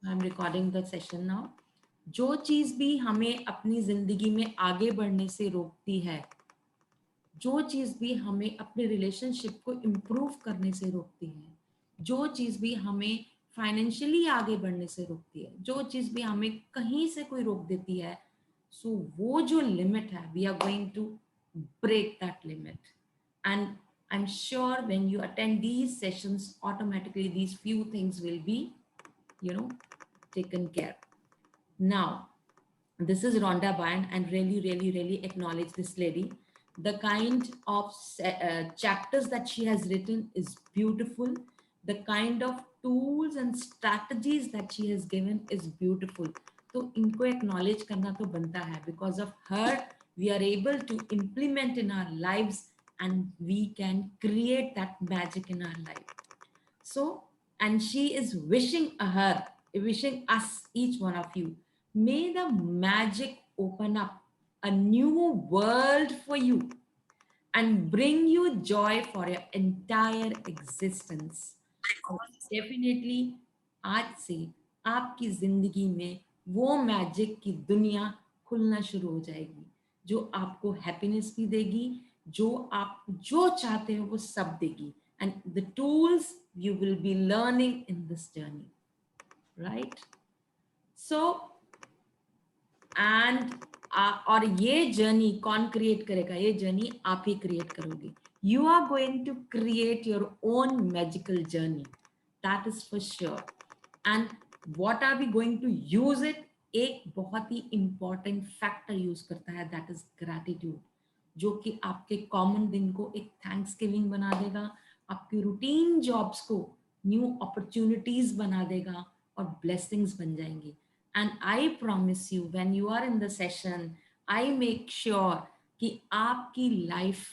I am recording the session now. जो चीज भी हमें अपनी जिंदगी में आगे बढ़ने से रोकती है, जो चीज भी हमें अपने रिलेशनशिप को इम्प्रूव करने से रोकती है, जो चीज भी हमें फाइनेंशियली आगे बढ़ने से रोकती है, जो चीज भी हमें कहीं से कोई रोक देती है, सो वो जो लिमिट है, we are going to break that limit. And I'm sure when you attend these sessions, automatically these few things will be, you know, taken care. Now, this is Rhonda Byrne, and really, really, really acknowledge this lady. The kind of chapters that she has written is beautiful. The kind of tools and strategies that she has given is beautiful. तो इनको acknowledge करना तो बनता है. Because of her, we are able to implement in our lives, and we can create that magic in our life. So, and she is wishing us, each one of you, may the magic open up a new world for you and bring you joy for your entire existence. और definitely आज से आपकी जिंदगी में वो magic की दुनिया खुलना शुरू हो जाएगी, जो आपको हैप्पीनेस भी देगी, जो आप जो चाहते हो वो सब देगी. And the tools you will be learning in this journey, right? So, and और ये जर्नी कौन क्रिएट करेगा? ये जर्नी आप ही क्रिएट करोगे. You are going to create your own magical journey, that is for sure. And what are we going to use it? एक बहुत ही important factor use करता है, that is gratitude, जो कि आपके कॉमन दिन को एक थैंक्सगिविंग बना देगा, आपकी रूटीन जॉब्स को न्यू अपॉर्चुनिटीज बना देगा और ब्लेसिंग्स बन जाएंगी. And I promise you, when you are in the session, I make sure कि आपकी लाइफ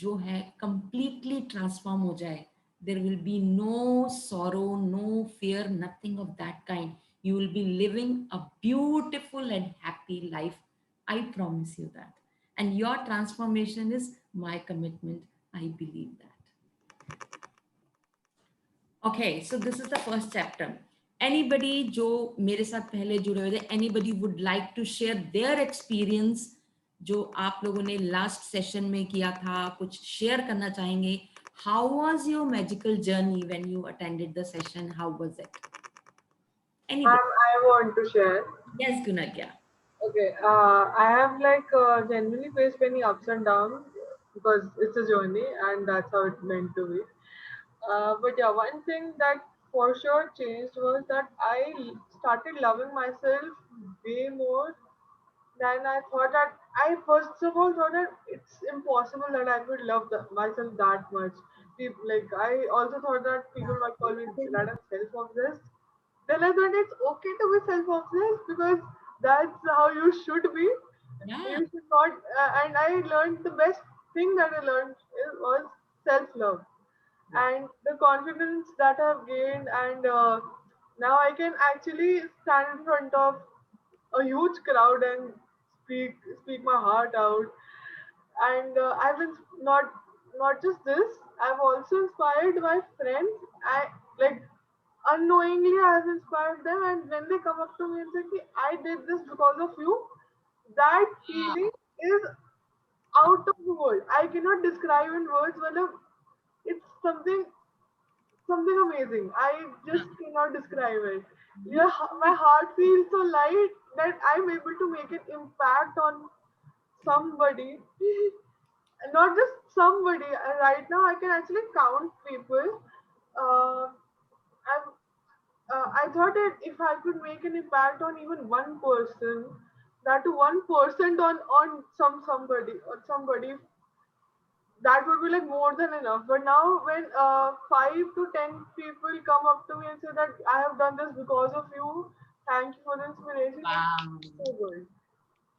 जो है कंप्लीटली ट्रांसफॉर्म हो जाए. There will be no sorrow, no fear, nothing of that kind. You will be living a beautiful and happy life. I promise you that. And your transformation is my commitment. I believe that. Okay, so this is the first chapter. Anybody जो मेरे साथ पहले जुड़े हुए थे, anybody would like to share their experience जो आप लोगों ने लास्ट सेशन में किया था, कुछ शेयर करना चाहेंगे? How was your magical journey when you attended the session? How was it? Anybody? I want to share. Yes, Gunagya. Okay, I have like genuinely faced many ups and downs because it's a journey and that's how it's meant to be. But yeah, one thing that for sure changed was that I started loving myself way more than I thought. That I first of all thought that it's impossible that I could love myself that much. People, like I also thought that people might call me that I'm self-obsessed. Then I thought it's okay to be self-obsessed because that's how you should be. Yeah. You should not. And I learned the best thing that I learned was self-love and the confidence that I've gained, and now I can actually stand in front of a huge crowd and speak my heart out. And I've been not just this. I've also inspired my friends. I like unknowingly I've inspired them, and when they come up to me and say, "Ki, I did this because of you," that feeling is out of the world. I cannot describe in words. Well, it's something amazing. I just cannot describe it. Yeah, my heart feels so light that I'm able to make an impact on somebody. Not just somebody. Right now, I can actually count people. Uh, I'm, I thought that if I could make an impact on even one person, that to 1% on somebody or somebody, that would be like more than enough. But now when 5 to 10 people come up to me and say that I have done this because of you, thank you for the inspiration, Wow. it's so good.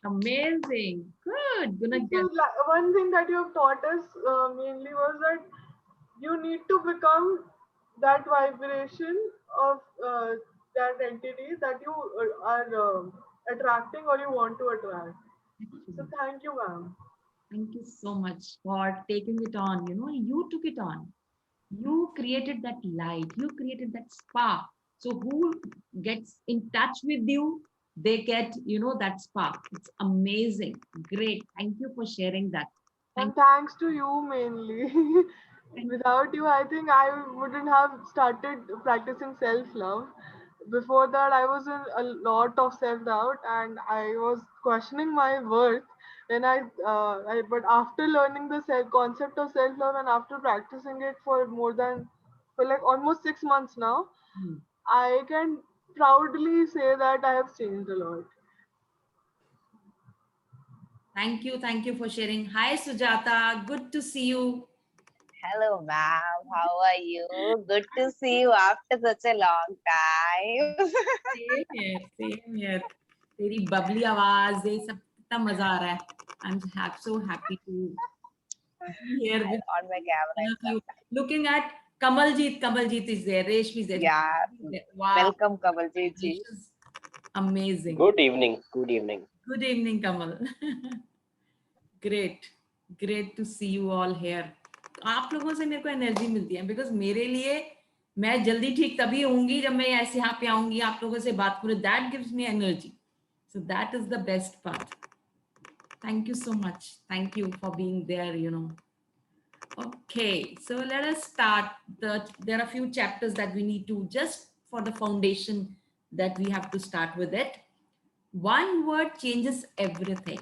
Amazing. Good. Gunagya. So one thing that you have taught us mainly was that you need to become that vibration of that entity that you are attracting or you want to attract. So thank you, ma'am. Thank you so much for taking it on. You know, you took it on. You created that light. You created that spark. So who gets in touch with you, they get, you know, that spark. It's amazing. Great. Thank you for sharing that. And Thank thanks to you mainly. you. Without you, I think I wouldn't have started practicing self love. Before that, I was in a lot of self doubt and I was questioning my worth. But after learning the concept of self love and after practicing it for like almost 6 months now, Hmm. I can proudly say that I have changed a lot. Thank you. Thank you for sharing. Hi, Sujata. Good to see you. Hello, ma'am. How are you? Good to see you after such a long time. Same here. Same here. तेरी bubbly आवाज, ये सब कितना मजा आ रहा है. I'm so happy to be here with I'm on my camera all in of some you. time. Looking at Kamaljeet. Kamaljeet is there. Reshmi is there. Yeah. Wow. Welcome, Kamaljeet ji. Congratulations. Amazing. Good evening. Good evening. Good evening, Kamal. Great. Great to see you all here. आप लोगों से मेरे को energy मिलती है, because मेरे लिए मैं जल्दी ठीक तभी होंगी जब मैं ऐसे यहाँ पे आऊंगी आप लोगों से बात करूँ. That gives me energy. So that is the best part. Thank you so much. Thank you for being there, you know. Okay, so let us start. There are a few chapters that we need to, just for the foundation, that we have to start with it. One word changes everything.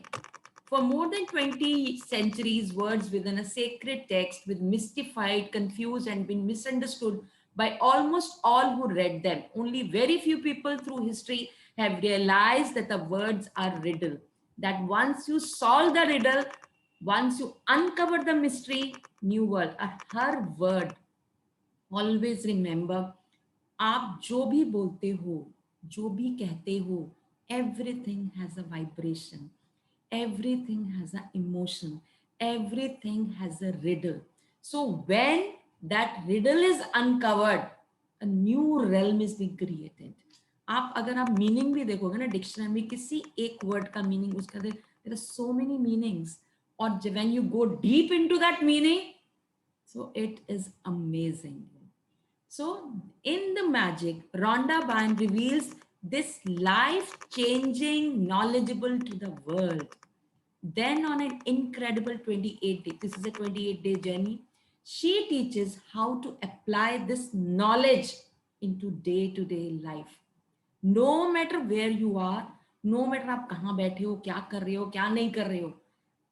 For more than 20 centuries, words within a sacred text with mystified, confused, and been misunderstood by almost all who read them. Only very few people through history have realized that the words are riddle. That once you solve the riddle, once you uncover the mystery, new world. Her word, always remember, आप जो भी बोलते हो, जो भी कहते हो, everything has a vibration, everything has an emotion, everything has a riddle. So when that riddle is uncovered, a new realm is being created. आप अगर आप मीनिंग भी देखोगे ना डिक्शनरी में, किसी एक वर्ड का मीनिंग, उसका there are so many meanings, और when you go deep into that meaning, so it is amazing. So in the magic, Rhonda Byrne reveals this life-changing knowledgeable to the world. Then on an incredible 28 day, this is a 28-day journey, she teaches how to apply this knowledge into day-to-day life. No matter where you are, no matter आप कहाँ बैठे हो, क्या कर रहे हो, क्या नहीं कर रहे हो,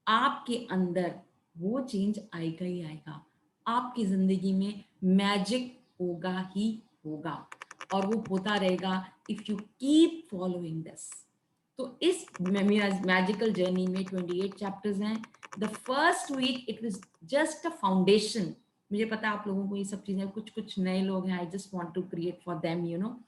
आपके अंदर वो चेंज आएगा ही आएगा. आपकी जिंदगी में मैजिक होगा ही होगा, और वो होता रहेगा if you keep following this. तो इस मैजिकल जर्नी में 28 चैप्टर्स हैं. The first week it was just a foundation. मुझे पता है आप लोगों को ये सब चीजें, कुछ कुछ नए लोग हैं, I just want to create for them, you know.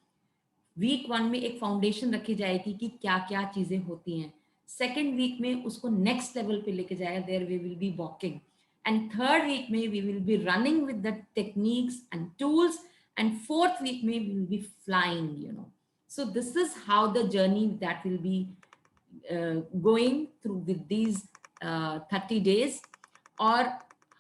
Week 1 में एक फाउंडेशन रखी जाएगी कि क्या क्या चीजें होती हैं. सेकेंड वीक में उसको नेक्स्ट लेवल पे लेके जाएगा, there we will be walking. And third week में we will be running with the techniques and tools. And fourth week में we will be flying, you know. So this is how the journey that will be going through with these 30 days. और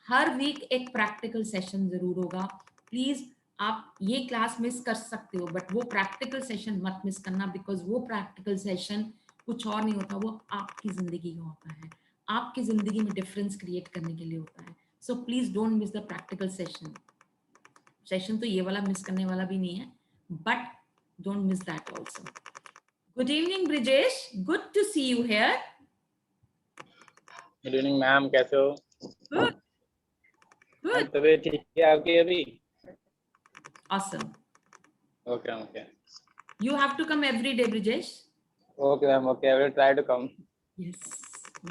हर week एक practical session जरूर होगा. Please आप ये class miss कर सकते हो, बट वो प्रैक्टिकल सेशन मत मिस करना, बिकॉज वो प्रैक्टिकल सेशन कुछ और नहीं होता, वो आपकी जिंदगी का होता है, आपकी जिंदगी में डिफरेंस क्रिएट करने के लिए होता है. So please don't miss the practical session. Session तो ये वाला मिस करने वाला भी नहीं है, but don't miss that also. Good evening, Brijesh. Good to see you here. Good evening ma'am, कैसे हो? Good. Good. तबीयत ठीक है आपकी अभी? Awesome. Okay okay. You have to come every day, Brijesh. Okay ma'am, okay, I will try to come. Yes.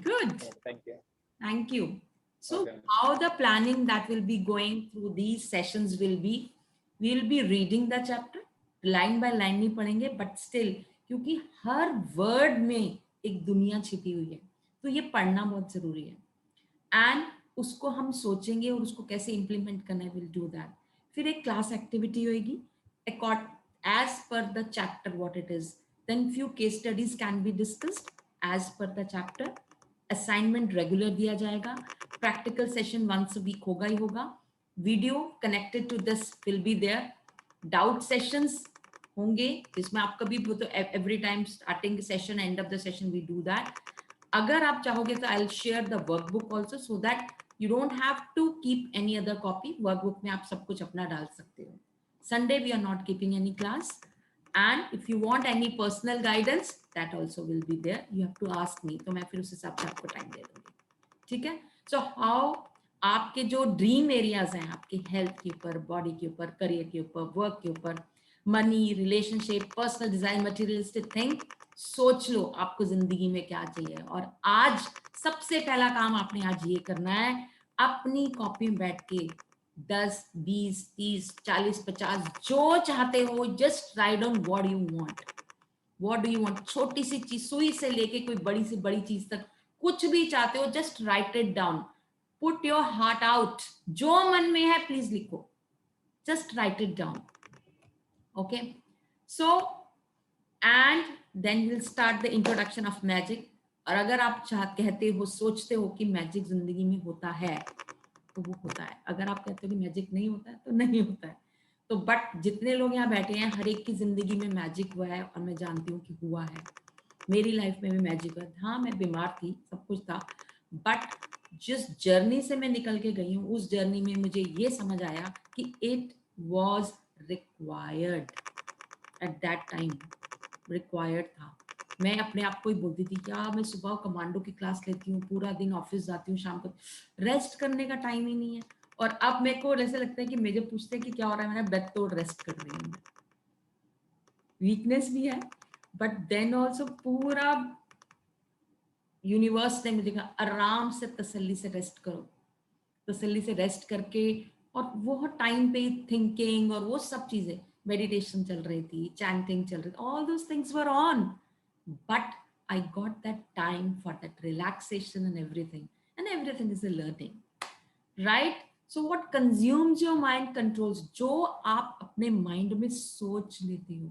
Good. Thank you. Thank you. So Okay. how the planning that will be going through these sessions will be, we will be reading the chapter. Line by line नहीं पढ़ेंगे, but still, क्योंकि हर word में एक दुनिया छिपी हुई है, तो ये पढ़ना बहुत जरूरी है. एंड उसको हम सोचेंगे और उसको कैसे इंप्लीमेंट करना है, विल डू दैट. फिर एक क्लास एक्टिविटी होगी accord as per the chapter what it is. Then few case studies can be discussed as per the chapter. Assignment regular दिया जाएगा. Practical session once a week होगा ही होगा. Video connected to this will be there. Doubt sessions होंगे जिसमें आप कभी भी तो every time starting session end of the session we do that. अगर आप चाहोगे तो I will share the workbook also so that you don't have to keep any other copy. Workbook में आप सब कुछ अपना डाल सकते हो. Sunday we are not keeping any class. And if you want any personal guidance, that also will be there. You have to ask me. तो मैं फिर उस हिसाब से आपको टाइम दे दूंगी. ठीक है. So how आपके जो ड्रीम एरियाज हैं आपके हेल्थ के ऊपर, बॉडी के ऊपर, करियर के ऊपर, वर्क के ऊपर, money, relationship, personal design, materialistic thing, सोच लो आपको जिंदगी में क्या चाहिए. और आज सबसे पहला काम आपने आज ये करना है, अपनी कॉपी में बैठ के 10, 20, 30, 40, 50 जो चाहते हो just write down what you want. What do you want. छोटी सी चीज, सुई से लेके कोई बड़ी से बड़ी चीज तक, कुछ भी चाहते हो just write it down. Put your heart out. जो मन में है प्लीज लिखो. Just write it down. Okay. So and then will start the introduction of magic. और अगर आप कहते हो, सोचते हो कि मैजिक जिंदगी में होता है तो वो होता है. अगर आप कहते हो कि मैजिक नहीं होता है तो नहीं होता है. तो बट जितने लोग यहाँ बैठे हैं हर एक की जिंदगी में मैजिक हुआ है और मैं जानती हूँ कि हुआ है. मेरी लाइफ में भी मैजिक हुआ. हाँ मैं बीमार थी, सब कुछ था, बट जिस जर्नी से मैं निकल के गई हूँ उस जर्नी में मुझे ये समझ आया कि it was required at that time. Required था. मैं अपने आप को ही बोलती थी क्या मैं सुबह कमांडो की क्लास लेती हूँ, पूरा दिन ऑफिस जाती हूँ, शाम को रेस्ट करने का टाइम ही नहीं है. और अब मेरे को ऐसे लगता है कि मुझे पूछते हैं कि क्या हो रहा है, मैंने बेड तोड़ रेस्ट कर रही हूँ. वीकनेस भी है बट देन ऑल्सो पूरा यूनिवर्स ने मुझे कहा आराम से तसल्ली से रेस्ट करो. तसल्ली से रेस्ट करके, और वो टाइम पे थिंकिंग और वो सब चीजें, मेडिटेशन चल रही थी, चैंटिंग चल रही थी, all those things were on. But I got that time for that relaxation and everything is a learning, right? So what consumes your mind controls. जो आप अपने माइंड में सोच लेते हो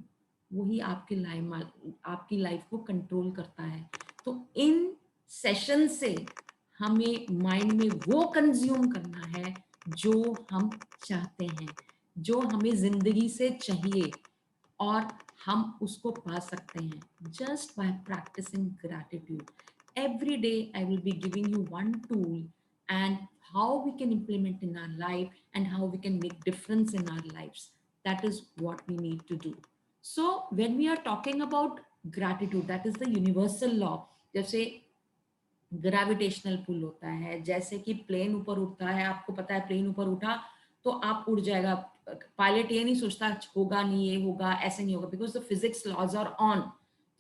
वही आपकी लाइफ को कंट्रोल करता है. तो इन सेशन से हमें माइंड में वो कंज्यूम करना है जो हम चाहते हैं, जो हमें जिंदगी से चाहिए, और हम उसको पा सकते हैं just by practicing gratitude. Every day I will be giving you one tool and how we can implement in our life and how we can make difference in our lives. That is what we need to do. So when we are talking about gratitude, that is the universal law. जैसे gravitational pull होता है, जैसे कि plane ऊपर उठता है, आपको पता है प्लेन ऊपर उठा तो आप उड़ जाएगा. पायलट ये नहीं सोचता होगा नहीं, ये होगा, ऐसे नहीं होगा, because the physics laws are on.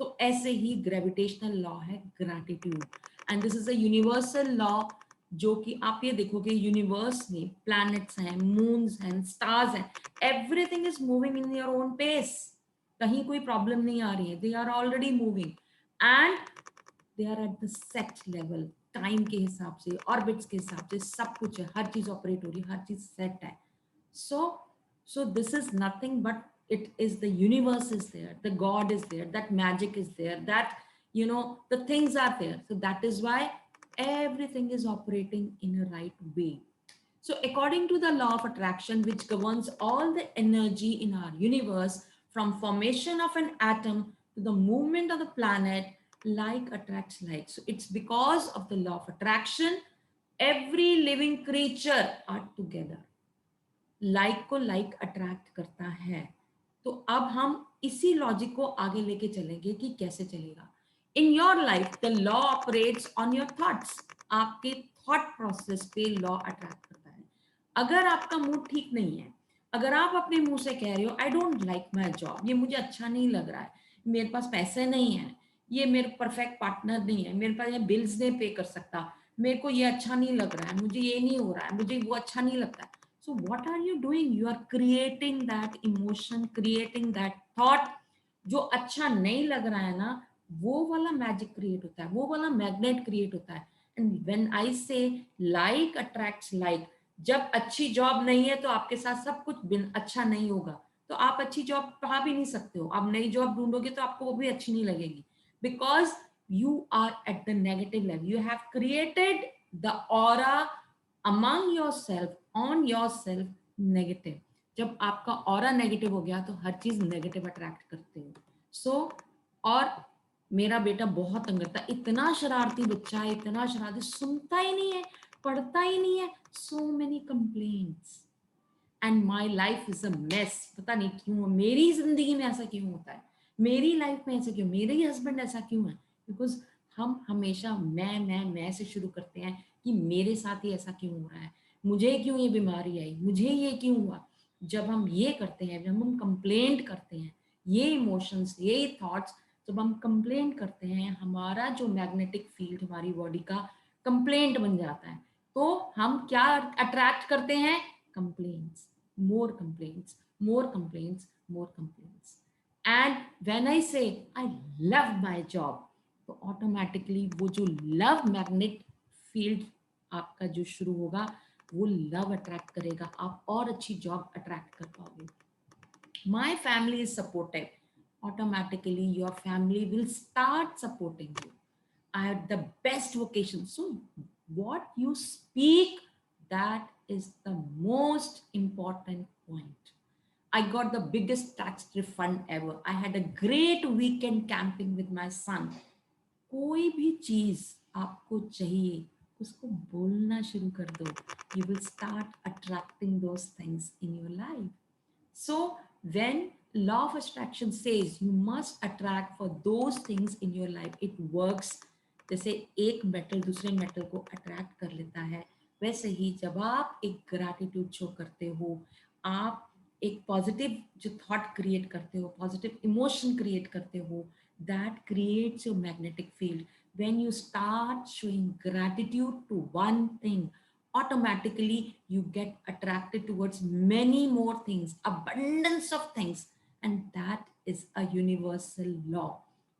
तो ऐसे ही ग्रेविटेशनल लॉ है gratitude, and this is a universal law. जो कि आप ये देखोगे यूनिवर्स में प्लैनेट्स हैं, मून्स हैं, स्टार्स हैं, everything is moving in your own pace. कहीं कोई प्रॉब्लम नहीं आ रही है. They are already moving and they are at the set level. Time के हिसाब से, ऑर्बिट्स के हिसाब से सब कुछ है, हर चीज ऑपरेट हो रही है, हर चीज सेट है. So this is nothing but it is the universe is there, the God is there, that magic is there, that the things are there. So that is why everything is operating in a right way. So according to the law of attraction, which governs all the energy in our universe, from formation of an atom to the movement of the planet, like attracts like. So it's because of the law of attraction every living creature are together. Like को like attract करता है. तो अब हम इसी logic को आगे लेके चलेंगे कि कैसे चलेगा. इन your life the law operates on your thoughts. आपके थॉट प्रोसेस पे लॉ अट्रैक्ट करता है. अगर आपका मूड ठीक नहीं है, अगर आप अपने मुंह से कह रहे हो I don't like my job, ये मुझे अच्छा नहीं लग रहा है, मेरे पास पैसे नहीं है, ये मेरे परफेक्ट पार्टनर नहीं है, मेरे पास ये बिल्स नहीं पे कर सकता, मेरे को ये अच्छा नहीं लग रहा है, मुझे ये नहीं हो रहा है, मुझे वो अच्छा नहीं लगता है. So what are you doing? You are creating that emotion, creating that thought. जो अच्छा नहीं लग रहा है ना, वो वाला मैजिक क्रिएट होता है, वो वाला मैग्नेट क्रिएट होता है. एंड व्हेन आई से लाइक अट्रैक्ट्स लाइक, जब अच्छी जॉब नहीं है तो आपके साथ सब कुछ अच्छा नहीं होगा, तो आप अच्छी जॉब पा भी नहीं सकते हो. आप नई जॉब ढूंढोगे तो आपको वो भी अच्छी नहीं लगेगी, because you are at the negative level. You have created the aura among yourself, on yourself, negative. जब आपका ऑरा नेगेटिव हो गया तो हर चीज नेगेटिव अट्रैक्ट करते हो। सो और मेरा बेटा बहुत तंग करता है, इतना शरारती बच्चा है, इतना शरारती, सुनता ही नहीं है, पढ़ता ही नहीं है, so many complaints and my life is a mess. पता नहीं क्यों मेरी जिंदगी में ऐसा क्यों होता है, मेरी लाइफ में ऐसा क्यों, मेरे ही हस्बैंड ऐसा क्यों है, बिकॉज हम हमेशा मैं से शुरू करते हैं कि मेरे साथ ही ऐसा क्यों हो रहा है, मुझे क्यों ये बीमारी आई, मुझे ये क्यों हुआ। जब हम ये करते हैं, जब हम कंप्लेंट करते हैं, ये इमोशंस, ये थॉट्स जब हम कंप्लेंट करते हैं, हमारा जो मैग्नेटिक फील्ड हमारी बॉडी का कंप्लेंट बन जाता है। तो हम क्या अट्रैक्ट करते हैं, complaints, more complaints, more complaints, more complaints. And when I say I love my job, तो ऑटोमेटिकली वो जो लव मैग्नेट फील्ड आपका जो शुरू होगा, वो लव अट्रैक्ट करेगा, आप और अच्छी जॉब अट्रैक्ट कर पाओगे। My family is supportive, automatically your family will start supporting you. I had the best vocation. So what you speak, that is the most important point. I got the biggest tax refund ever. I had a great weekend camping with my son. कोई भी चीज आपको चाहिए, उसको बोलना शुरू कर दो, you will start attracting those things in your life. So when law of attraction says you must attract for those things in your life, it works. जैसे एक मेटल दूसरे मेटल को अट्रैक्ट कर लेता है, वैसे ही जब आप एक ग्रैटिट्यूड शो करते हो, आप एक पॉजिटिव जो थॉट क्रिएट करते हो, पॉजिटिव इमोशन क्रिएट करते हो, that creates your magnetic field. When you start showing gratitude to one thing, automatically you get attracted towards many more things, abundance of things, and that is a universal law.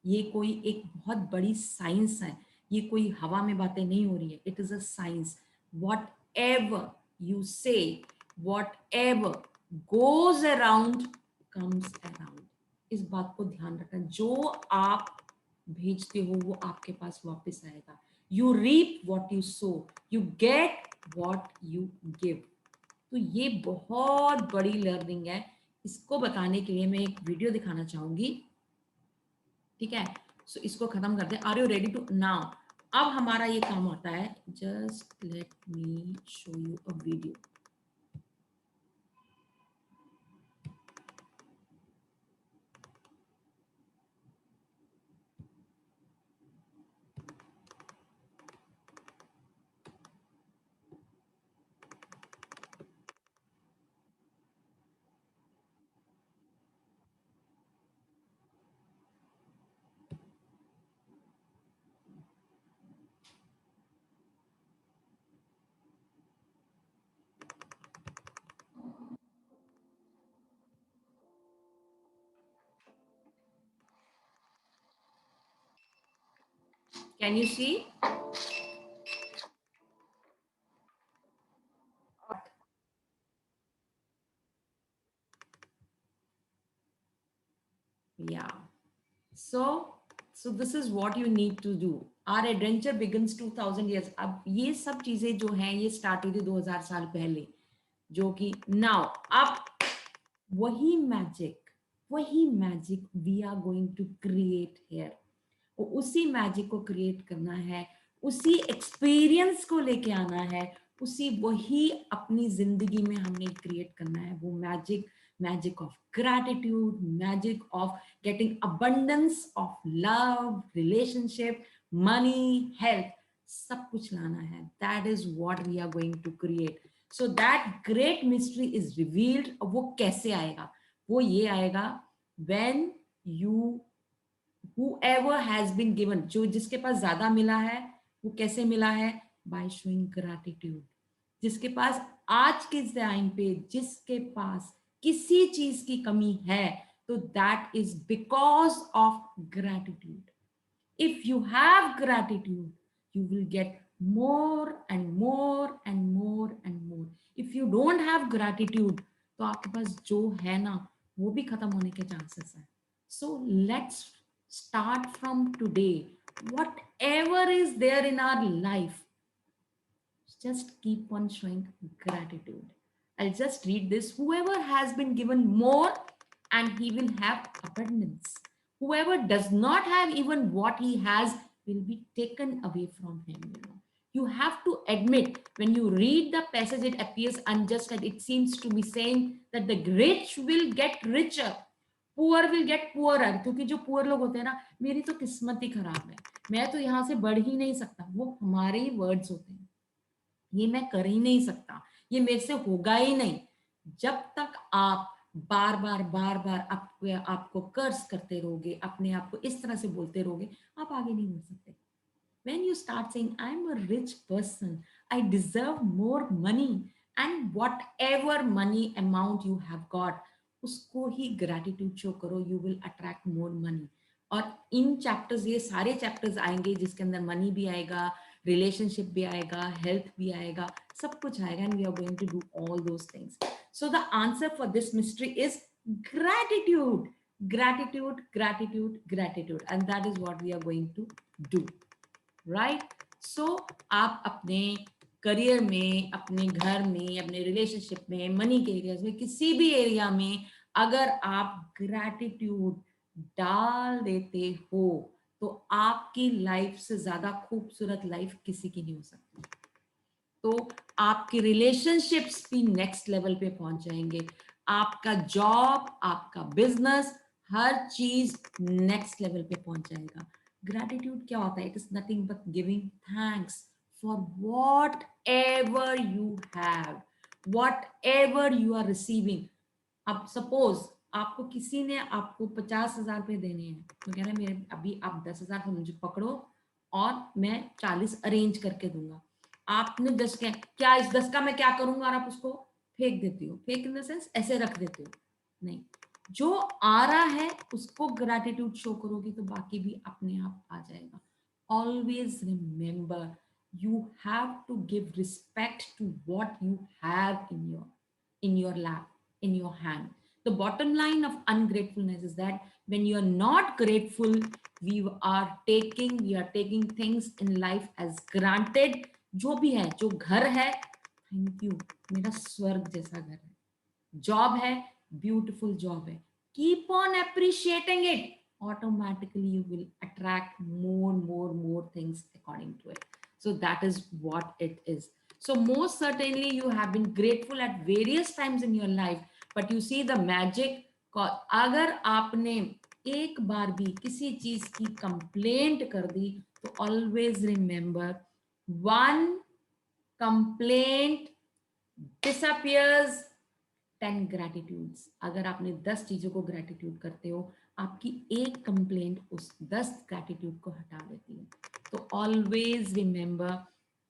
ये कोई एक बहुत बड़ी science है, ये कोई हवा में बातें नहीं हो रही है, it is a science. Whatever you say, whatever goes around comes around. इस बात को ध्यान रखना, जो आप भेजते हो वो आपके पास वापस आएगा। You reap what you sow, you get what you give. तो ये बहुत बड़ी लर्निंग है। इसको बताने के लिए मैं एक वीडियो दिखाना चाहूंगी, ठीक है। सो इसको खत्म करते हैं। Are you ready to now? अब हमारा ये काम होता है, just let me show you a video. Can you see? Yeah. So this is what you need to do. Our adventure begins 2000 years. अब ये सब चीजें जो हैं ये स्टार्ट हुई थी 2000 साल पहले, जो कि नाउ अब वही magic we are going to create here. उसी मैजिक को क्रिएट करना है, उसी एक्सपीरियंस को लेके आना है, उसी वही अपनी जिंदगी में हमने क्रिएट करना है। वो magic, magic of gratitude, magic of getting abundance of love, relationship, money, health, सब कुछ लाना है। That is what we are going to create. So that great mystery is revealed. वो कैसे आएगा? वो ये आएगा when you, whoever has been given, जो जिसके पास ज्यादा मिला है, वो कैसे मिला है? by showing gratitude। जिसके पास आज के टाइम पे, जिसके पास किसी चीज की कमी है, तो that is because of gratitude। if you have gratitude, you will get more and more and more and more। if you don't have gratitude, तो आपके पास जो है ना, वो भी खत्म होने के चांसेस है। so let's start from today, whatever is there in our life, just keep on showing gratitude। I'll just read this. Whoever has been given more, and he will have abundance. Whoever does not have even what he has will be taken away from him. You have to admit, when you read the passage, it appears unjust, and it seems to be saying that the rich will get richer, poor will get poorer. क्योंकि जो poor लोग होते हैं ना, मेरी तो किस्मत ही खराब है, मैं तो यहाँ से बढ़ ही नहीं सकता. वो हमारे ही वर्ड्स होते हैं, ये मैं कर ही नहीं सकता, ये मेरे से होगा ही नहीं. जब तक आप बार बार आपको कर्ज करते रहोगे, अपने आप को इस तरह से बोलते रहोगे, आप आगे नहीं बढ़ सकते. When you start saying, I'm a rich person, I deserve more money, and whatever money amount you have got, उसको ही gratitude show करो, you will attract more money. और इन चैप्टर्स, ये सारे चैप्टर्स आएंगे जिसके अंदर मनी भी आएगा, रिलेशनशिप भी आएगा, हेल्थ भी आएगा, सब कुछ आएगा, and we are going to do all those things. So the answer for this mystery is gratitude. Gratitude, gratitude, gratitude, and that is what we are going to do. Right. So आप अपने career में, अपने घर में, अपने relationship में, money के areas में, किसी भी एरिया में अगर आप ग्रैटिट्यूड डाल देते हो तो आपकी लाइफ से ज्यादा खूबसूरत लाइफ किसी की नहीं हो सकती. तो आपके रिलेशनशिप्स भी नेक्स्ट लेवल पे पहुंच जाएंगे, आपका जॉब, आपका बिजनेस, हर चीज नेक्स्ट लेवल पे पहुंच जाएगा. Gratitude क्या होता है? It is nothing but giving thanks for whatever you have, whatever you are receiving. अब सपोज आपको किसी ने आपको 50,000 रुपए देने हैं, तो कह रहे हैं मेरे अभी आप 10,000 से मुझे पकड़ो और मैं 40 अरेंज करके दूंगा. आपने 10 क्या इस 10 का मैं क्या करूंगा, और आप उसको फेंक देती हो. फेंक इन द सेंस ऐसे रख देते हो. नहीं, जो आ रहा है उसको ग्रैटिट्यूड शो करोगे तो बाकी भी अपने आप आ जाएगा. Always remember, you have to give respect to what you have in your lap, in your hand. The bottom line of ungratefulness is that when you are not grateful, we are taking things in life as granted. जो भी है, जो घर है, thank you, मेरा स्वर्ग जैसा घर है. जॉब है, ब्यूटीफुल जॉब है, keep on appreciating it. Automatically you will attract more things according to it. So that is what it is. So most certainly you have been grateful at various times in your life, but you see the magic. अगर आपने एक बार भी किसी चीज की complaint कर दी तो always remember, one complaint disappears 10 gratitudes. अगर आपने 10 चीजों को ग्रेटिट्यूड करते हो, आपकी एक कंप्लेंट उस 10 ग्रेटिट्यूड को हटा देती है. तो always remember,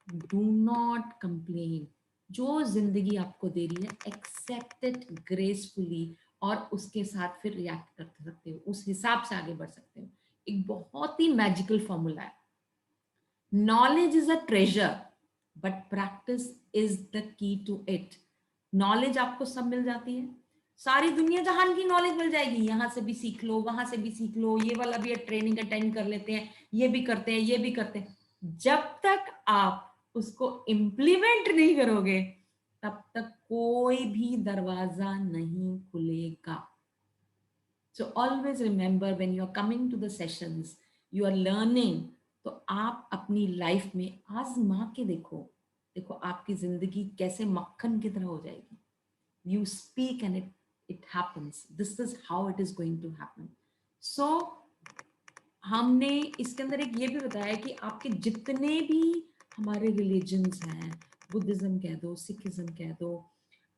do not complain. जो जिंदगी आपको दे रही है, एक्सेप्ट इट ग्रेसफुली, और उसके साथ फिर रिएक्ट कर सकते हो, उस हिसाब से आगे बढ़ सकते हो. एक बहुत ही मैजिकल फॉर्मूला है. Knowledge is a treasure, but practice is the key to it. Knowledge आपको सब मिल जाती है, सारी दुनिया जहान की नॉलेज मिल जाएगी, यहां से भी सीख लो, वहां से भी सीख लो, ये वाला भी ट्रेनिंग अटेंड कर लेते हैं, ये भी करते हैं, ये भी करते हैं. जब तक आप उसको इम्प्लीमेंट नहीं करोगे तब तक कोई भी दरवाजा नहीं खुलेगा. So always remember, when you are coming to the sessions, you are learning, तो आप अपनी लाइफ में आजमा के देखो आपकी जिंदगी कैसे मक्खन की तरह हो जाएगी. You speak and it happens. This is how it is going to happen. So हमने इसके अंदर एक ये भी बताया कि आपके जितने भी हमारे रिलीजन्स हैं, बुद्धिज्म कह दो, सिखिज्म कह दो,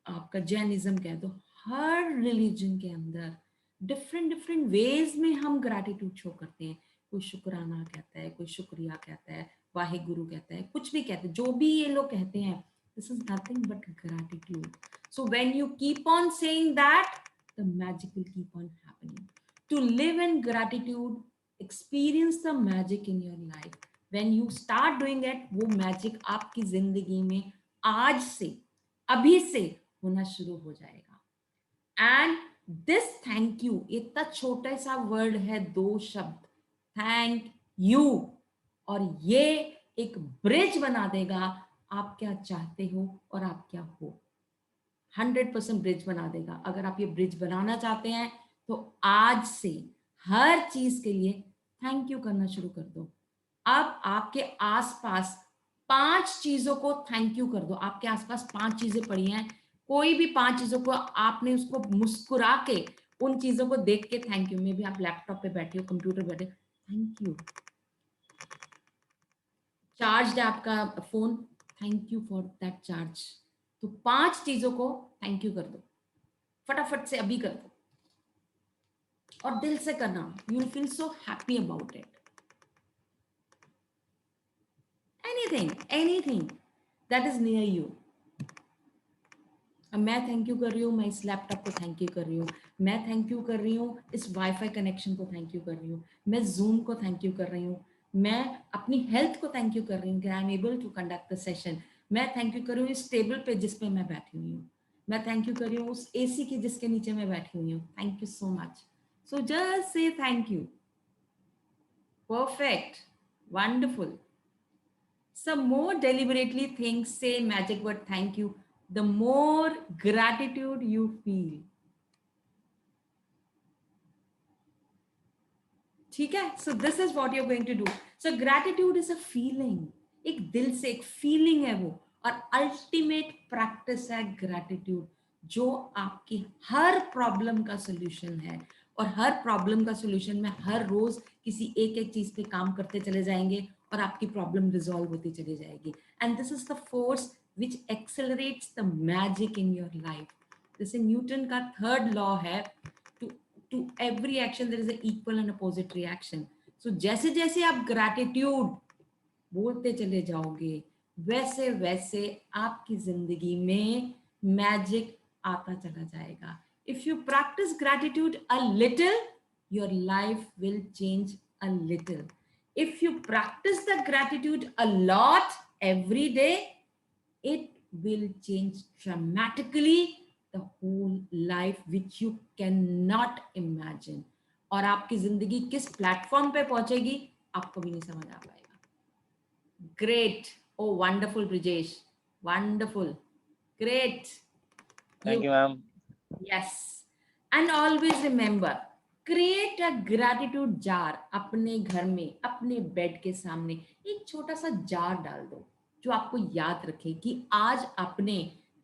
आपका जैनिज्म कह दो, हर रिलीजन के अंदर डिफरेंट वेज में हम ग्रैटिट्यूड शो करते हैं. कोई शुक्राना कहता है, कोई शुक्रिया कहता है, वाहे गुरु कहता है, कुछ भी कहते हैं, जो भी ये लोग कहते हैं, this is nothing but gratitude. So when you keep on saying that, the magic will keep on happening. To live in gratitude, experience the magic in your life. When you start doing it, वो magic आपकी जिंदगी में आज से, अभी से होना शुरू हो जाएगा. And this thank you, इतना छोटा सा वर्ड है, 2 शब्द, थैंक यू, और ये एक ब्रिज बना देगा आप क्या चाहते हो और आप क्या हो. 100% ब्रिज बना देगा। अगर आप ये ब्रिज बनाना चाहते हैं तो आज से हर चीज के लिए थैंक यू करना शुरू कर दो। अब आपके आसपास 5 चीजों को थैंक यू कर दो। आपके आसपास 5 चीजें पड़ी हैं, कोई भी 5 चीजों को आपने उसको मुस्कुरा के उन चीजों को देख के थैंक यू। मे भी आप लैपटॉप पे बैठे हो, कंप्यूटर पे बैठे, थैंक यू। चार्ज है आपका phone, thank you for that charge. तो 5 चीजों को थैंक यू कर दो, फटाफट से अभी कर दो और दिल से करना। You will feel so happy about it. Anything that is near you. अब मैं थैंक यू कर रही हूँ, मैं इस लैपटॉप को थैंक यू कर रही हूँ, मैं थैंक यू कर रही हूँ इस वाईफाई कनेक्शन को थैंक यू कर रही हूँ, मैं जूम को थैंक यू कर रही हूँ, मैं अपनी हेल्थ को थैंक यू कर रही हूँ कि I am able to conduct the session, मैं थैंक यू कर रही हूँ इस टेबल पे जिस पे मैं बैठी हुई हूँ, मैं थैंक यू कर रही हूँ उस एसी की जिसके नीचे मैं बैठी हुई हूँ। Thank you so much. So just say thank you. Perfect, wonderful. Some more deliberately think, say magic word thank you, the more gratitude you feel. ठीक है? So this is what you're going to do. So gratitude is a feeling. एक दिल से एक feeling है वो, और ultimate practice है gratitude, जो आपकी हर problem का solution है। और हर problem का solution में हर रोज किसी एक एक चीज पे काम करते चले जाएंगे और आपकी प्रॉब्लम रिजॉल्व होती चली जाएगी। And this is the force which accelerates the magic in your life. जैसे न्यूटन का थर्ड लॉ है, to every action there is a equal and opposite reaction. So जैसे जैसे आप ग्रैटिट्यूड बोलते चले जाओगे, वैसे वैसे आपकी जिंदगी में मैजिक आता चला जाएगा। If you practice gratitude a little, your life will change a little. If you practice the gratitude a lot every day, it will change dramatically the whole life which you cannot imagine. और आपकी जिंदगी किस platform पे पहुंचेगी आपको भी नहीं समझ आ पाएगा। Great. Oh, wonderful, Brijesh. Wonderful. Great. Thank you, ma'am. Yes. And always remember, create a gratitude jar. अपने घर में अपने बेड के सामने एक छोटा सा जार डाल दो जो आपको याद रखे कि आज अपने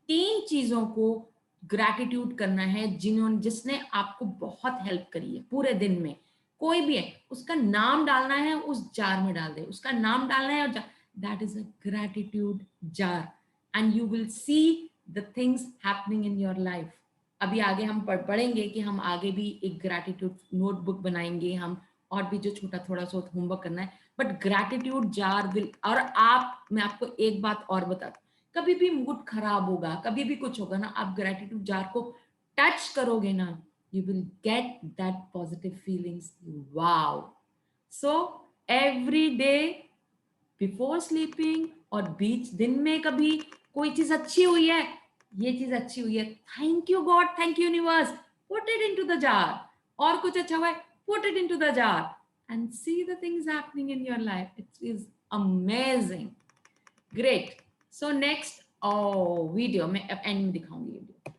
3 चीजों को ग्रैटिट्यूड करना है जिसने आपको बहुत हेल्प करी है पूरे दिन में। कोई भी है उसका नाम डालना है, उस जार में डाल दे, उसका नाम डालना है और that is a gratitude jar. And you will see the things happening in your life. अभी आगे हम पढ़ेंगे कि हम आगे भी एक ग्रैटिट्यूड नोटबुक बनाएंगे हम, और भी जो छोटा थोड़ा सा होमवर्क करना है, बट ग्रैटिट्यूड जार विल। और मैं आपको एक बात और बता दूं, कभी भी मूड खराब होगा, कभी भी कुछ होगा ना, आप ग्रैटिट्यूड जार को टच करोगे ना, you will get that positive feelings. Wow. So every day before sleeping और बीच दिन में कभी कोई चीज अच्छी हुई है, ये चीज अच्छी हुई है, thank you God, thank you universe, put it into the jar. और कुछ अच्छा हुआ है, put it into the jar and see the things happening in your life. It is amazing. Great. So next video मैं end में दिखाऊंगी video,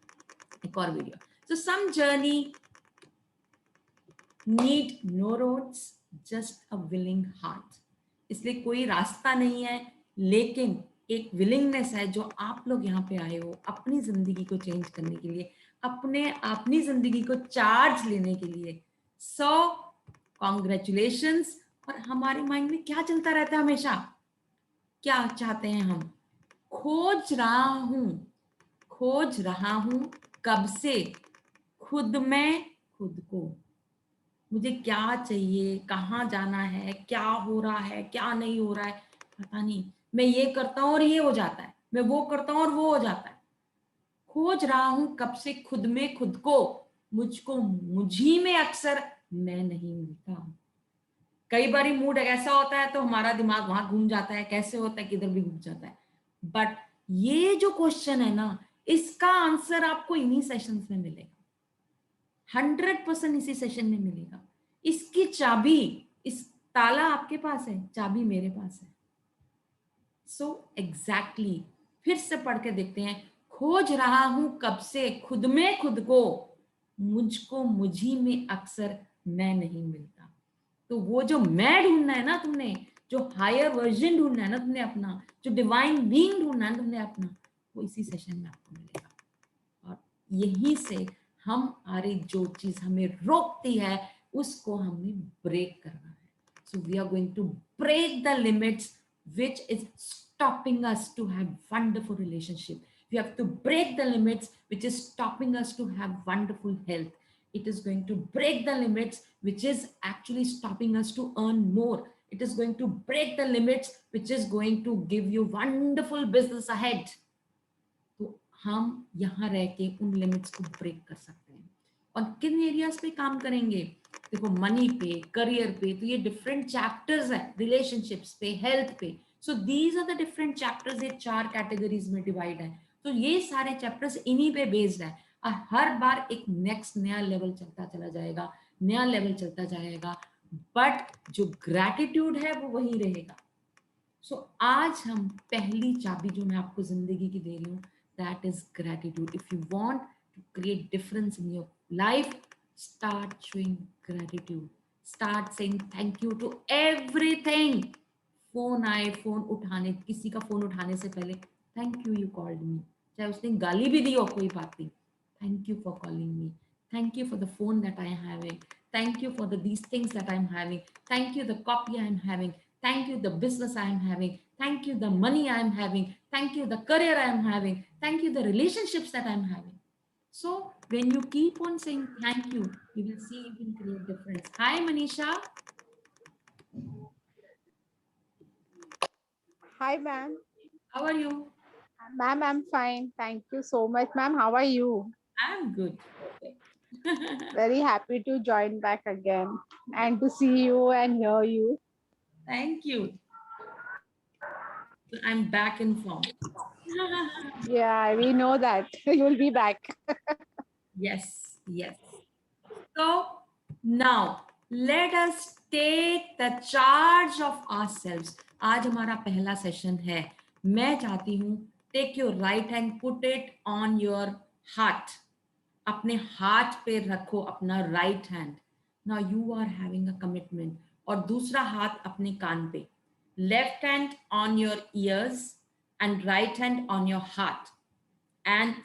एक और video. So some journey need no roads, just a willing heart. इसलिए कोई रास्ता नहीं है, लेकिन एक विलिंगनेस है जो आप लोग यहाँ पे आए हो अपनी जिंदगी को चेंज करने के लिए, अपनी जिंदगी को चार्ज लेने के लिए। सो कॉन्ग्रेचुलेशंस। और हमारे माइंड में क्या चलता रहता है हमेशा, क्या चाहते हैं हम? खोज रहा हूं कब से खुद में खुद को। मुझे क्या चाहिए, कहाँ जाना है, क्या हो रहा है, क्या नहीं हो रहा है, पता नहीं। मैं ये करता हूँ और ये हो जाता है, मैं वो करता हूँ और वो हो जाता है। खोज रहा हूं कब से खुद में खुद को, मुझको मुझी में अक्सर मैं नहीं मिलता। कई बार मूड ऐसा होता है तो हमारा दिमाग वहां घूम जाता है, कैसे होता है किधर भी घूम जाता है। बट ये जो क्वेश्चन है ना, इसका आंसर आपको इन्हीं सेशंस में मिलेगा, 100% इसी सेशन में मिलेगा। इसकी चाबी, इस ताला आपके पास है, चाबी मेरे पास है। सो एग्जैक्टली फिर से पढ़ के देखते हैं। खोज रहा हूं कब से खुद में खुद को, मुझको मुझी में अक्सर मैं नहीं मिलता। तो वो जो मैं ढूंढना है ना तुमने, जो हायर वर्जन ढूंढना है ना तुमने अपना, जो डिवाइन बीइंग ढूंढना है तुमने अपना, वो इसी सेशन में आपको मिलेगा। और यहीं से हमारी जो चीज हमें रोकती है उसको हमें ब्रेक करना है। So we are going to break the limits which is stopping us to have wonderful relationship. We have to break the limits which is stopping us to have wonderful health. It is going to break the limits which is actually stopping us to earn more. It is going to break the limits which is going to give you wonderful business ahead. तो हम यहाँ रह के उन limits को break कर सकते हैं। और किन एरियाज पे काम करेंगे? देखो, मनी पे, करियर पे, तो ये डिफरेंट चैप्टर्स है, रिलेशनशिप्स पे, हेल्थ पे। So these are the different chapters, ये 4 कैटेगरीज में डिवाइड है। तो ये सारे चैप्टर्स इन्हीं पे बेस्ड है और हर बार एक नेक्स्ट नया लेवल चलता चला जाएगा, नया लेवल चलता जाएगा, बट जो ग्रैटिट्यूड है वो वही रहेगा। सो आज हम पहली चाबी जो मैं आपको जिंदगी की दे रही हूँ, that is gratitude. If you want to create difference in your life, start showing gratitude. Start saying thank you to everything. Phone आए, फोन उठाने, किसी का फोन उठाने से पहले thank you you called me, चाहे उसने गाली भी दी हो कोई बात नहीं, thank you for calling me, thank you for the phone that I am having, thank you for the these things that I am having, thank you the copy I am having, thank you the business I am having, thank you the money I am having, thank you the career I am having, thank you the relationships that I am having. So when you keep on saying thank you, you will see you can create difference. Hi Manisha. Hi, ma'am. How are you? Ma'am, I'm fine. Thank you so much, ma'am. How are you? I'm good. Very happy to join back again and to see you and hear you. Thank you. I'm back in form. Yeah, we know that you will be back. Yes, yes. So now let us take the charge of ourselves. आज हमारा पहला session है। मैं चाहती हूँ take your right hand, put it on your heart, अपने हाथ पे रखो अपना right hand. Now you are having a commitment. और दूसरा हाथ अपने कान पे, left hand on your ears and right hand on your heart, and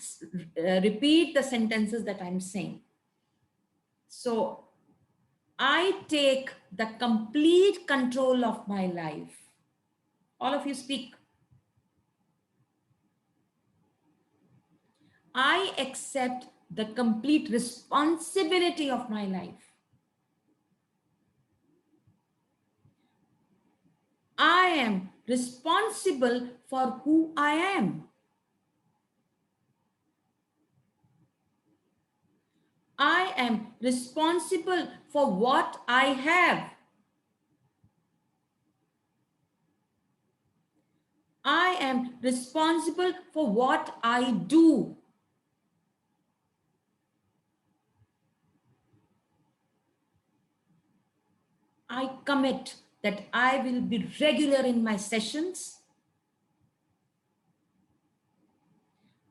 repeat the sentences that I'm saying. So I take the complete control of my life. All of you speak. I accept the complete responsibility of my life. I am responsible for who I am. I am responsible for what I have. I am responsible for what I do. I commit that I will be regular in my sessions.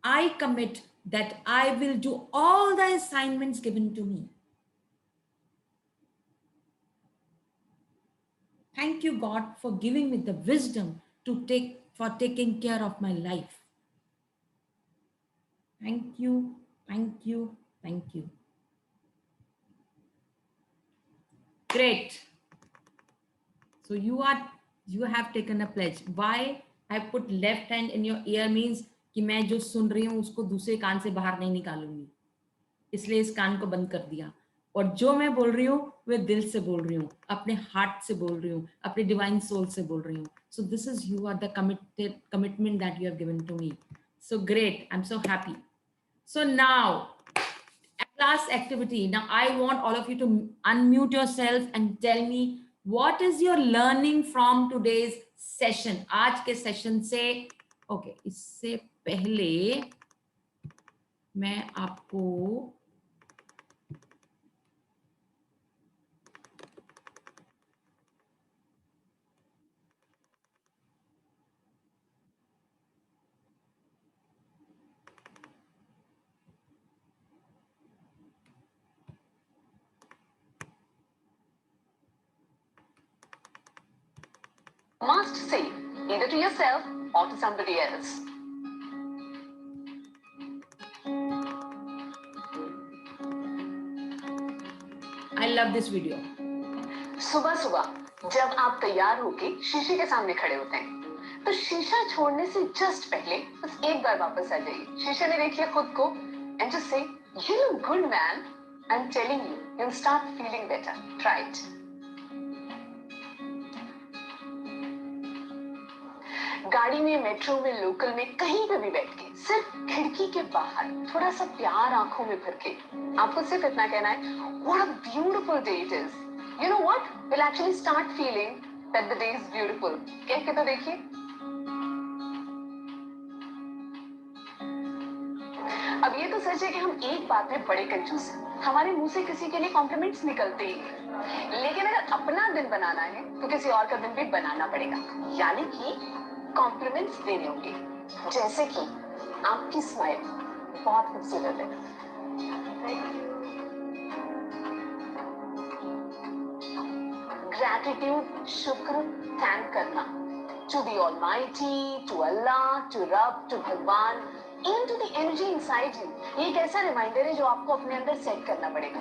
I commit that I will do all the assignments given to me. Thank you, God, for giving me the wisdom for taking care of my life. Thank you, thank you, thank you. Great. So you have taken a pledge. Why I put left hand in your ear means कि मैं जो सुन रही हूँ उसको दूसरे कान से बाहर नहीं निकालूंगी, इसलिए इस कान को बंद कर दिया। और जो मैं बोल रही हूँ वे दिल से बोल रही हूँ, अपने हार्ट से बोल रही हूँ, अपने डिवाइन सोल से बोल रही हूँ। So this is you are the commitment that you have given to me. So great, I'm so happy. So now, last activity. Now I want all of you to unmute yourself and tell me what is your learning from today's session. आज के session से okay, इससे पहले मैं आपको must say either to yourself or to somebody else. I love this video. सुबह सुबह जब आप तैयार होके शीशे के सामने खड़े होते हैं तो शीशा छोड़ने से जस्ट पहले बस एक बार वापस आ जाइए, शीशे में देखिए खुद को and just say you look good man. I'm telling you, you'll start feeling better. Try it. गाड़ी में, मेट्रो में, लोकल में, कहीं पे भी बैठ के सिर्फ खिड़की के बाहर थोड़ा सा प्यार आंखों में भर के आपको सिर्फ इतना कहना है what a beautiful day it is. You know what? We'll actually start feeling that the day is beautiful. कह के तो देखिए. अब ये तो सच है कि हम एक बात में बड़े कंजूस हैं. हमारे मुंह से किसी के लिए कॉम्प्लीमेंट्स निकलते ही नहीं. लेकिन अगर अपना दिन बनाना है तो किसी और का दिन भी बनाना पड़ेगा. यानी कि कॉम्प्लीमेंट्स देने होंगे. जैसे कि आपकी स्माइल बहुत खूबसूरत है. ग्रैटिट्यूड, शुक्र, थैंक करना to the almighty, to Allah, to Rab, to Bhagwan, even to the energy inside you. ये एक ऐसा रिमाइंडर है जो आपको अपने अंदर सेट करना पड़ेगा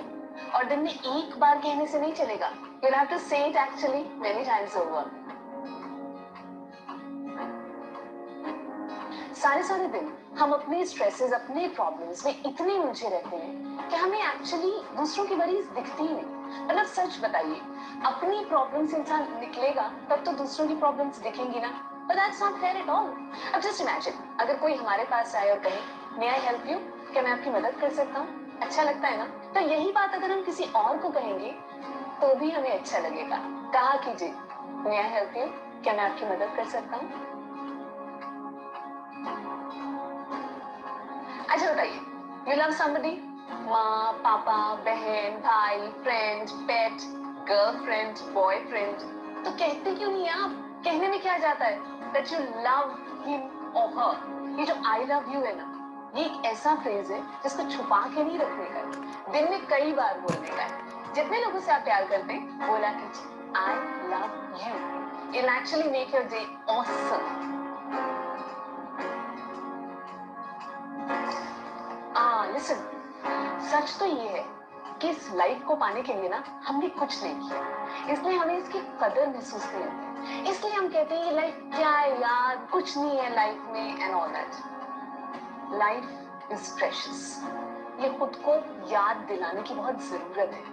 और दिन में एक बार कहने से नहीं चलेगा. यू हैव टू से it actually many times over. सारे दिन हम अपने स्ट्रेसेस, अपने प्रॉब्लम्स में इतने उलझे रहते हैं कि हमें एक्चुअली दूसरों की वरीज दिखती ही नहीं. मतलब सच बताइए, अपनी प्रॉब्लम से इंसान निकलेगा तब तो दूसरों की प्रॉब्लम्स दिखेंगी ना. But that's not fair at all. अब just imagine, अगर कोई हमारे पास आए और कहे, May I help you? क्या मैं आपकी मदद कर सकता हूँ? अच्छा लगता है ना? तो यही बात अगर हम किसी और को कहेंगे, तो भी हमें अच्छा लगेगा. कहा कीजिए, May I help you? क्या मैं आपकी मदद कर सकता हूँ? अच्छा बताइए, you love somebody? माँ, पापा, बहन, भाई, फ्रेंड, पेट, गर्लफ्रेंड, बॉयफ्रेंड, तो कहते क्यों नहीं आप? कहने में क्या जाता है? That you love him or her. ये जो I love you है ना, ये एक ऐसा फ्रेज है जिसको छुपा के नहीं रखने का है, दिन में कई बार बोलने का है. जितने लोगों से आप प्यार करते हैं, बोला कीजिए I love you. It'll actually make your day awesome. Listen, सच तो ये है कि इस लाइफ को पाने के लिए ना हमने कुछ नहीं किया, इसलिए हमें इसकी कदर महसूस नहीं होती. इसलिए हम कहते हैं ये लाइफ क्या है यार, कुछ नहीं है लाइफ में and all that. Life is precious. ये खुद को याद दिलाने की बहुत जरूरत है.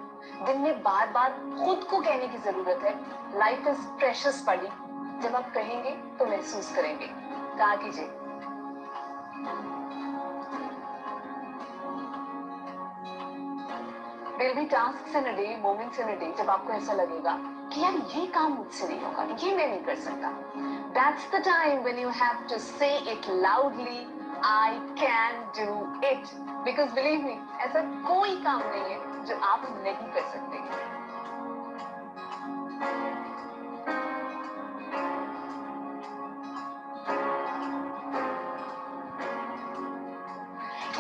दिन में बार बार खुद को कहने की जरूरत है, लाइफ इज प्रेशियस बड़ी. जब आप कहेंगे तो महसूस करेंगे. कहा कीजिए. There'll be tasks in a day, moments in a day जब आपको ऐसा लगेगा कि यार ये काम मुझसे नहीं होगा, ये मैं नहीं कर सकता. That's the time when you have to say it loudly, I can do it. Because believe me, ऐसा कोई काम नहीं है जो आप नहीं कर सकते.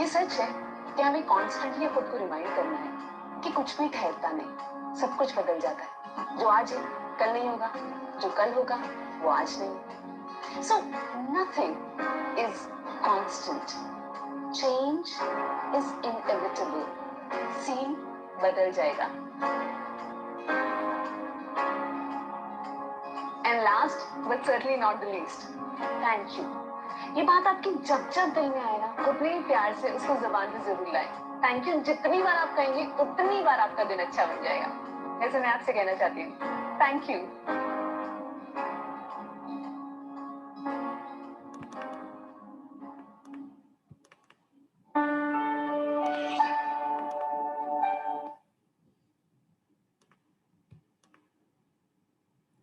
ये सच है कि हमें कॉन्स्टेंटली खुद को रिमाइंड करना है कि कुछ भी ठहरता नहीं, सब कुछ बदल जाता है. जो आज है कल नहीं होगा, जो कल होगा वो आज नहीं. So nothing is constant. Change is inevitable. Scene बदल जाएगा. And last but certainly not the least, thank you. ये बात आपकी जब जब दिल में आए ना, उतने ही प्यार से उसको ज़बान पे जरूर लाएं. थैंक यू जितनी बार आप कहेंगे उतनी बार आपका दिन अच्छा बन जाएगा. जैसे मैं आपसे कहना चाहती हूँ, thank you.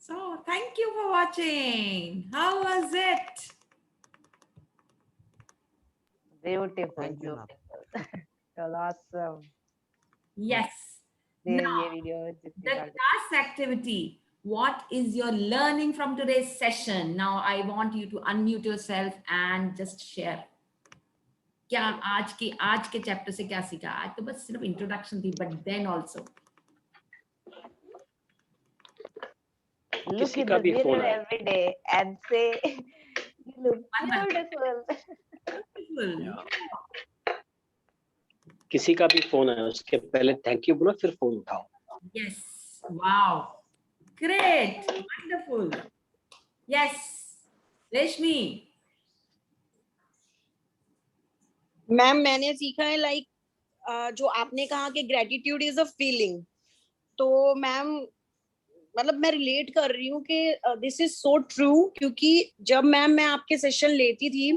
So, thank you for watching. How was it? Beautiful. Thank you, ma'am. Beautiful. It was awesome. Yes. ये Now, वीडियो the जितनी बार task activity. What is your learning from today's session? Now, I want you to unmute yourself and just share. क्या आज के chapter से क्या सीखा? आज तो बस सिर्फ इंट्रोडक्शन थी, but then also. look किसी in का the भी फोन mirror आए, every day and say, you look One. beautiful. Beautiful. किसी का भी फोन आए उसके पहले थैंक यू बोलो, फिर फोन उठाओ. Yes. Wow. Great. Wonderful. Yes. Reshmi. Ma'am मैंने सीखा है लाइक जो आपने कहा कि ग्रेटिट्यूड इज अ फीलिंग, तो मैम मतलब मैं रिलेट कर रही हूँ कि दिस इज सो ट्रू, क्योंकि जब मैम मैं आपके सेशन लेती थी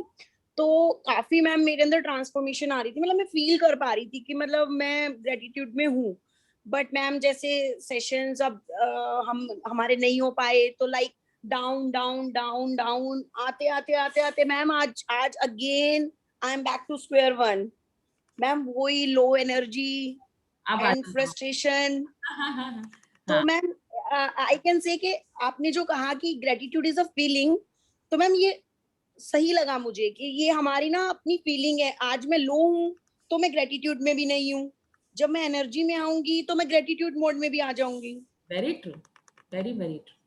तो काफी मैम मेरे अंदर ट्रांसफॉर्मेशन आ रही थी, मतलब मैं फील कर पा रही थी कि मतलब मैं ग्रेटिट्यूड में हूँ. बट मैम जैसे सेशंस अब हम हमारे नहीं हो पाए तो like down down down down आते आते आते आते मैम आज आज again I am back to square one. Ma'am वही लो एनर्जी अब एंड फ्रस्ट्रेशन. हाँ. तो मैम आई कैन से कि आपने जो कहा कि ग्रेटिट्यूड इज अ फीलिंग, तो मैम ये सही लगा मुझे कि ये हमारी ना अपनी फीलिंग है. आज मैं लो हूँ तो मैं ग्रेटिट्यूड में भी नहीं हूँ, जब मैं एनर्जी में आऊंगी तो मैं ग्रेटिट्यूड मोड में भी आ जाऊंगी. Very true. Very, very true.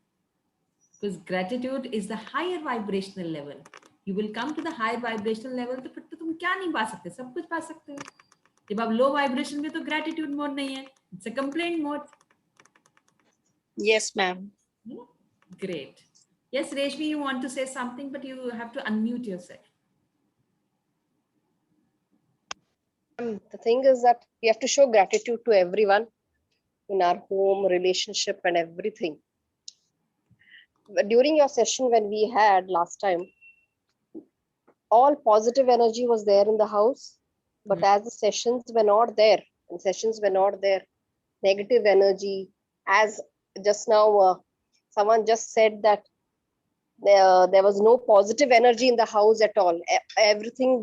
Because gratitude is the higher vibrational level. You will come to the higher vibrational level, तो फिर तो तुम क्या नहीं पा सकते, सब कुछ पा सकते हो. जब आप लो वाइब्रेशन में तो ग्रेटिट्यूड मोड नहीं है, it's a complaint mode. Yes ma'am. Great. Yes, Reshmi, you want to say something, but you have to unmute yourself. The thing is that we have to show gratitude to everyone in our home, relationship, and everything. During your session, when we had last time, all positive energy was there in the house, but as the sessions were not there, negative energy, as just now someone just said that there was no positive energy in the house at all. Everything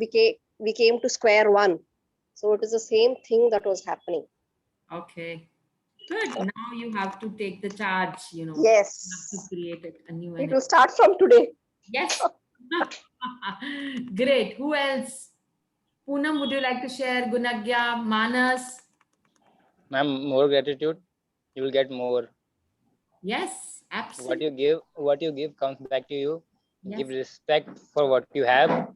we came to square one. So it is the same thing that was happening. Okay. Good. Now you have to take the charge, you know. Yes. You have to create a new It energy. will start from today. Yes. Great. Who else? Poonam, would you like to share? Gunagya, Manas? Ma'am, more gratitude, you will get more. Yes, absolutely. What you give comes back to you. Yes. Give respect for what you have.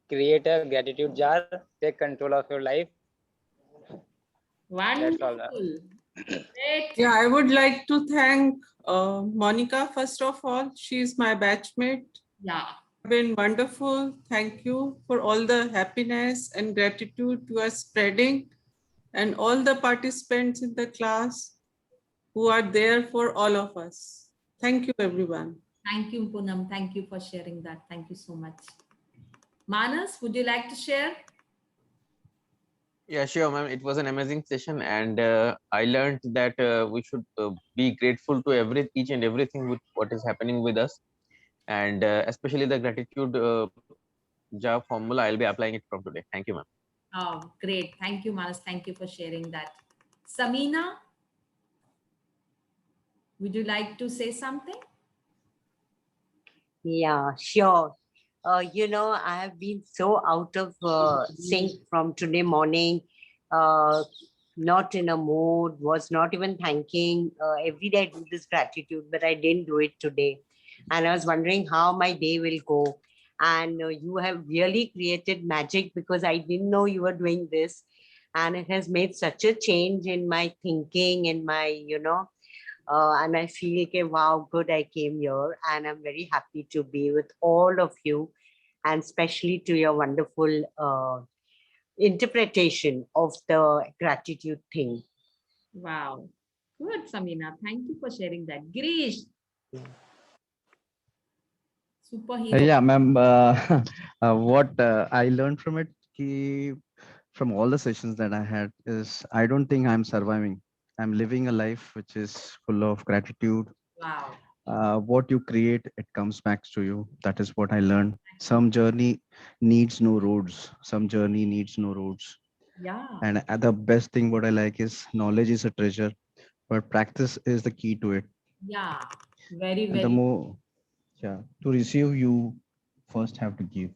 Create a gratitude jar. Take control of your life. That's all. Wonderful. Great. Yeah, I would like to thank Monica, first of all. She's my batchmate. Yeah. Been wonderful. Thank you for all the happiness and gratitude you are spreading, and all the participants in the class who are there for all of us. Thank you, everyone. Thank you, Poonam. Thank you for sharing that. Thank you so much. Manas, would you like to share? Yeah, sure, ma'am. It was an amazing session, and I learned that we should be grateful to each and everything with what is happening with us, and especially the gratitude jar formula. I'll be applying it from today. Thank you, ma'am. Oh, great. Thank you, Manas. Thank you for sharing that. Samina, would you like to say something? Yeah, sure. You know, I have been so out of sync from today morning, not in a mood, was not even thanking. Every day I do this gratitude, but I didn't do it today. And I was wondering how my day will go. And you have really created magic, because I didn't know you were doing this. And it has made such a change in my thinking, in my, and I feel, okay, wow, good, I came here, and I'm very happy to be with all of you, and especially to your wonderful interpretation of the gratitude thing. Wow. Good, Samina. Thank you for sharing that. Girish. Superhero. Yeah, ma'am. What I learned from it, from all the sessions that I had, is I don't think I'm surviving. I'm living a life which is full of gratitude. Wow. What you create, it comes back to you. That is what I learned. Some journey needs no roads. Some journey needs no roads. Yeah. And the best thing what I like is knowledge is a treasure, but practice is the key to it. Yeah. Very, And the very. more, yeah, to receive, you first have to give.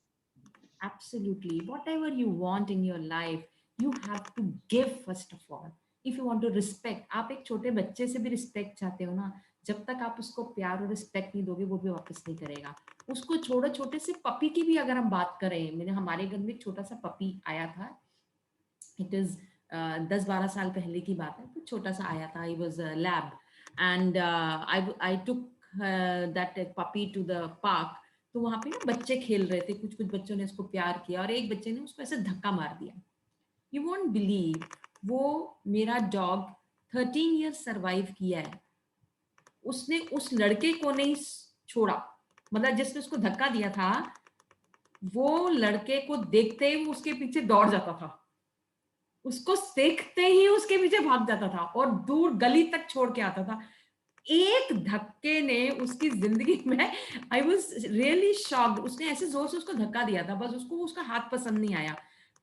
Absolutely. Whatever you want in your life, you have to give first of all. If you want to respect, आप एक छोटे बच्चे से भी respect चाहते हो ना, जब तक आप उसको प्यार और रिस्पेक्ट नहीं दोगे वो भी वापस नहीं करेगा। उसको छोड़ो, छोटे से पपी की भी अगर हम बात करें, मैंने हमारे घर में एक छोटा सा पपी आया था, इट इज 10-12 साल पहले की बात है, तो छोटा सा आया था, I was lab and I took that puppy to the park. तो वहां पे ना बच्चे खेल रहे थे, कुछ कुछ बच्चों ने उसको प्यार किया और एक बच्चे ने उसको ऐसे धक्का मार दिया। यू वोंट बिलीव, वो मेरा डॉग 13 ईयर्स सरवाइव किया है, उसने उस लड़के को नहीं छोड़ा, मतलब जिसने उसको धक्का दिया था वो लड़के को देखते ही वो उसके पीछे दौड़ जाता था, उसको देखते ही उसके पीछे भाग जाता था और दूर गली तक छोड़ के आता था। एक धक्के ने उसकी जिंदगी में, आई वाज रियली शॉक्ड, उसने ऐसे जोर से उसको धक्का दिया था, बस उसको उसका हाथ पसंद नहीं आया।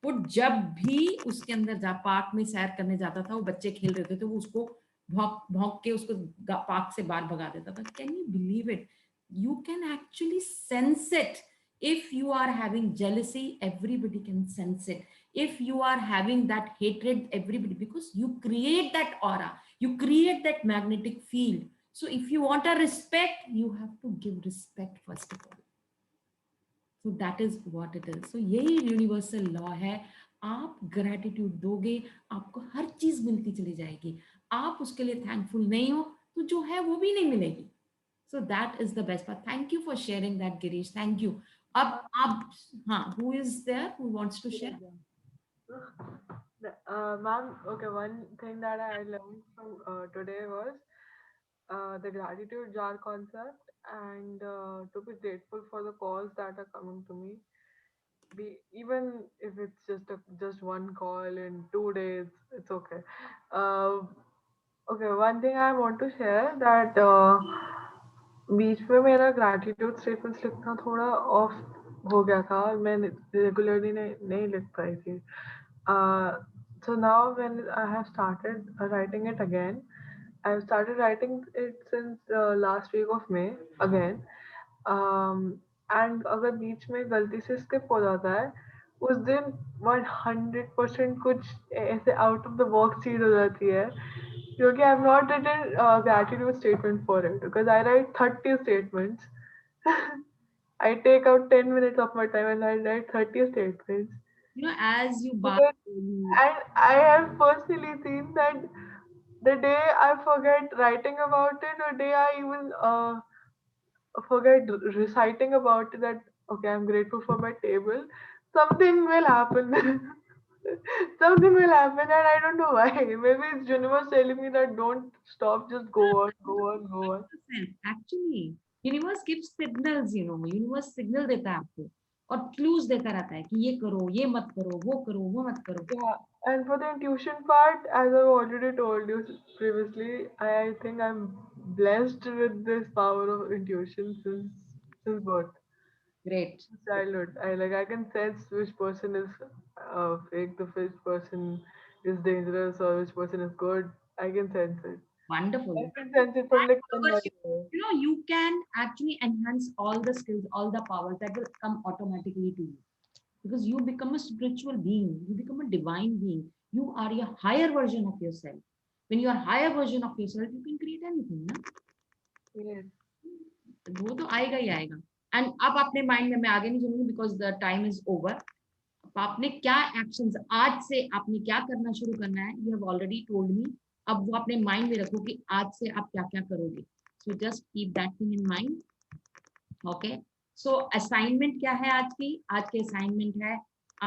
वो जब भी उसके अंदर जा पार्क में सैर करने जाता था, वो बच्चे खेल रहे थे तो वो उसको भौंक भौंक के उसको पार्क से बाहर भगा देता था। Can you believe it? You can actually sense it. if you are having jealousy, everybody can sense it. If you are having that hatred, everybody, because you create that aura, you create that magnetic field. So if you want a respect, you have to give respect first of all. So that is what it is. So यही universal law है, आप gratitude दोगे आपको हर चीज मिलती चली जाएगी, आप उसके लिए थैंकफुल नहीं हो तो जो है वो भी नहीं मिलेगी। So that is the best part. Thank you for sharing that, Girish. Thank you. अब हाँ, who is there who wants to share? Ma'am, okay, one thing that I learned from today was the gratitude jar concept, and to be grateful for the calls that are coming to me. Even if it's just one call in 2 days, it's okay. Okay, one thing I want to share that बीच में मेरा gratitude statements लिखना थोड़ा of हो गया था, मैं regularly नहीं लिख पाई थी। So now when I have started writing it again, I have started writing it since last week of May again. And अगर बीच में गलती से skip हो जाता है, उस दिन 100% कुछ ऐसे out of the box चीज हो जाती है, क्योंकि I have not written gratitude statement for it, because I write 30 statements. I take out 10 minutes of my time and I write 30 statements. You know, as you And I have personally seen that the day I forget writing about it, the day I even forget reciting about it, that okay, I'm grateful for my table, something will happen. Something will happen and I don't know why. Maybe it's universe telling me that don't stop, just go on, go on, go on. Actually, universe gives signals, you know, universe signal देता है आपको और clues देता रहता है कि ये करो, ये मत करो, वो मत करो। Yeah, and for the intuition part, as I've already told you previously, I think I'm blessed with this power of intuition since birth. Great. Childhood, I can sense which person is fake, which person is dangerous, or which person is good. I can sense it. Wonderful. I can sense it from like 10 months you, you know, you can actually enhance all the skills, all the powers that will come automatically to you, because you become a spiritual being, you become a divine being, you are a higher version of yourself. When you are higher version of yourself, you can create anything, na? Yes. वो तो आएगा ही आएगा। And अब अपने mind में, मैं आगे नहीं चलूंगी because the time is over. आपने क्या एक्शंस, आज से आपने क्या करना शुरू करना है, you have already told me. अब वो अपने माइंड में रखो कि आज से आप क्या क्या करोगे। So just keep that thing in mind. Okay, so assignment क्या है आज की? आज की असाइनमेंट है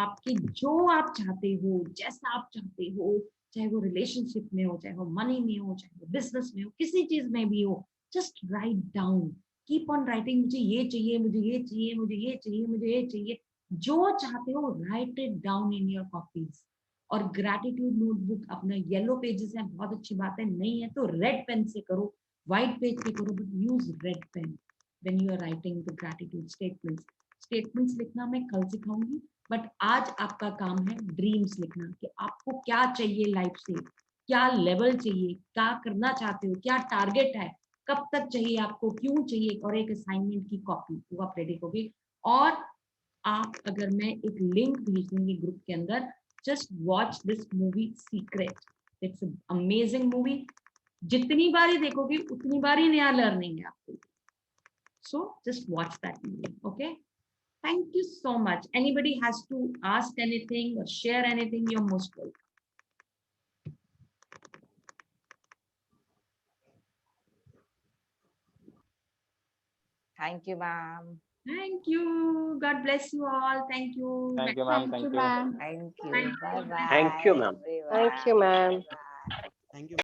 आपकी जो आप चाहते हो, जैसा आप चाहते हो, चाहे वो रिलेशनशिप में हो, चाहे वो मनी में हो, चाहे वो बिजनेस में हो, किसी चीज में भी हो, just write down, keep on writing. मुझे ये चाहिए, मुझे ये चाहिए, मुझे ये चाहिए, मुझे ये चाहिए, जो चाहते हो right it down in your copies. और ग्रैटिट्यूड नोटबुक अपना येलो पेजेस है, बहुत अच्छी बात है, नहीं है तो रेड पेन से करो, व्हाइट पेज पे करो, but use red pen when you are writing the gratitude statements. Statements लिखना मैं कल सिखाऊंगी, बट आज आपका काम है ड्रीम्स लिखना, कि आपको क्या चाहिए लाइफ से, क्या लेवल चाहिए, क्या करना चाहते हो, क्या टारगेट है, कब तक चाहिए आपको, क्यों चाहिए, और एक असाइनमेंट की कॉपी वो आप रेडी करोगे। और आप, अगर मैं एक लिंक भेज दूंगी ग्रुप के अंदर, just watch this movie secret, it's amazing movie. जितनी बारी देखोगे उतनी बारी नया लर्निंग है आपके लिए. So just watch that movie. Okay. Thank you so much. Anybody has to ask anything or share anything, you're most welcome. Thank you, ma'am. Thank you. God bless you all. Thank you. Thank you, ma'am. Thank you. ma'am. Thank you. Thank you. Bye bye. Thank you, ma'am. Thank you, ma'am. Bye. Thank you.